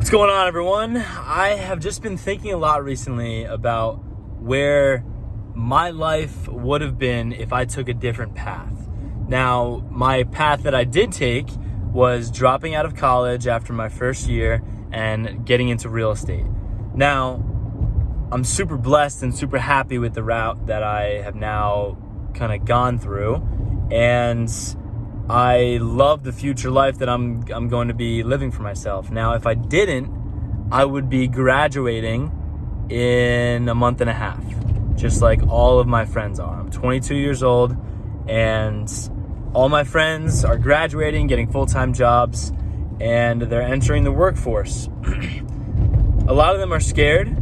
What's going on, everyone? I have just been thinking a lot recently about where my life would have been if I took a different path. Now, my path that I did take was dropping out of college after my first year and getting into real estate. Now, I'm super blessed and super happy with the route that I have now kind of gone through, and I love the future life that I'm going to be living for myself. Now, if I didn't, I would be graduating in a month and a half, just like all of my friends are. I'm 22 years old, and all my friends are graduating, getting full-time jobs, and they're entering the workforce. A lot of them are scared.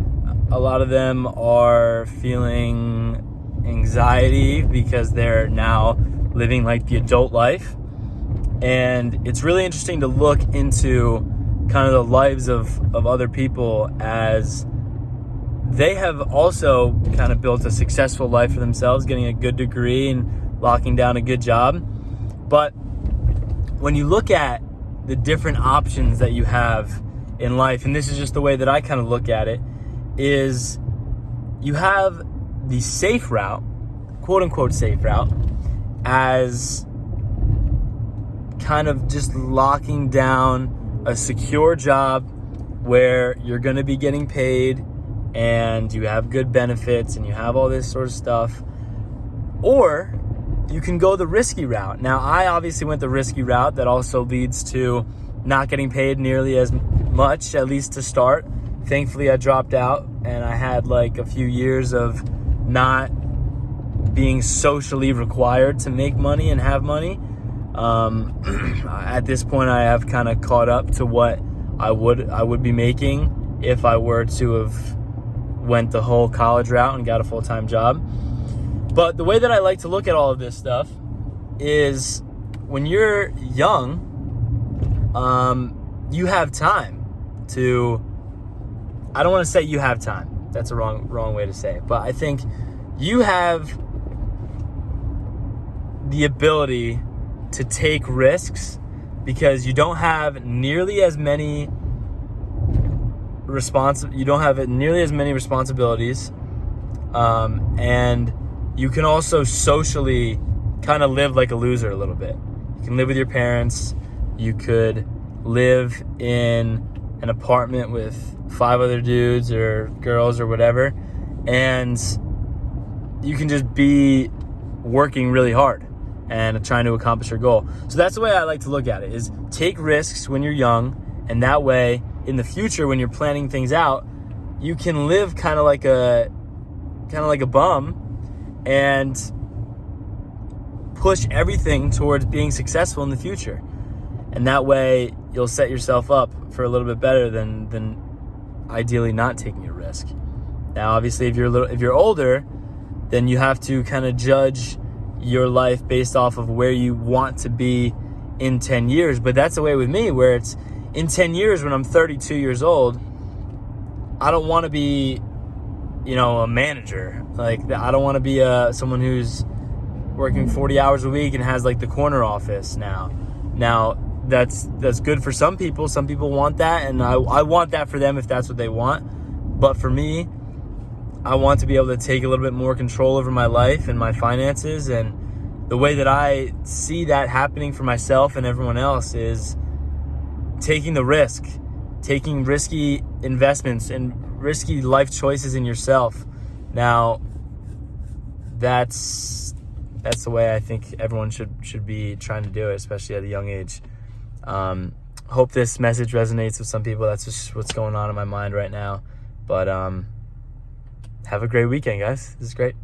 A lot of them are feeling anxiety because they're now living like the adult life. And it's really interesting to look into kind of the lives of other people as they have also kind of built a successful life for themselves, getting a good degree and locking down a good job. But when you look at the different options that you have in life, and this is just the way that I kind of look at it, is you have the safe route, quote unquote safe route, as kind of just locking down a secure job where you're going to be getting paid and you have good benefits and you have all this sort of stuff. Or you can go the risky route. Now, I obviously went the risky route that also leads to not getting paid nearly as much, at least to start. Thankfully, I dropped out and I had like a few years of not being socially required to make money and have money. At this point, I have kind of caught up to what I would be making if I were to have went the whole college route and got a full-time job. But the way that I like to look at all of this stuff is when you're young, you have time to, I don't want to say you have time. That's a wrong way to say it. But I think you have the ability to take risks because you don't have nearly as many responsibilities, and you can also socially kind of live like a loser a little bit. You can live with your parents. You could live in an apartment with 5 other dudes or girls or whatever, and you can just be working really hard and trying to accomplish your goal. So that's the way I like to look at it, is take risks when you're young, and that way in the future when you're planning things out, you can live kind of like a bum and push everything towards being successful in the future. And that way you'll set yourself up for a little bit better than ideally not taking a risk. Now, obviously, if you're older, then you have to kind of judge your life based off of where you want to be in 10 years. But that's the way with me, where it's in 10 years when I'm 32 years old, I don't want to be, a manager. Like, I don't want to be someone who's working 40 hours a week and has like the corner office now. Now, that's good for some people. Some people want that, and I want that for them if that's what they want. But for me, I want to be able to take a little bit more control over my life and my finances. And the way that I see that happening for myself and everyone else is taking the risk, taking risky investments and risky life choices in yourself. Now, that's the way I think everyone should be trying to do it, especially at a young age. Hope this message resonates with some people. That's just what's going on in my mind right now. But have a great weekend, guys. This is great.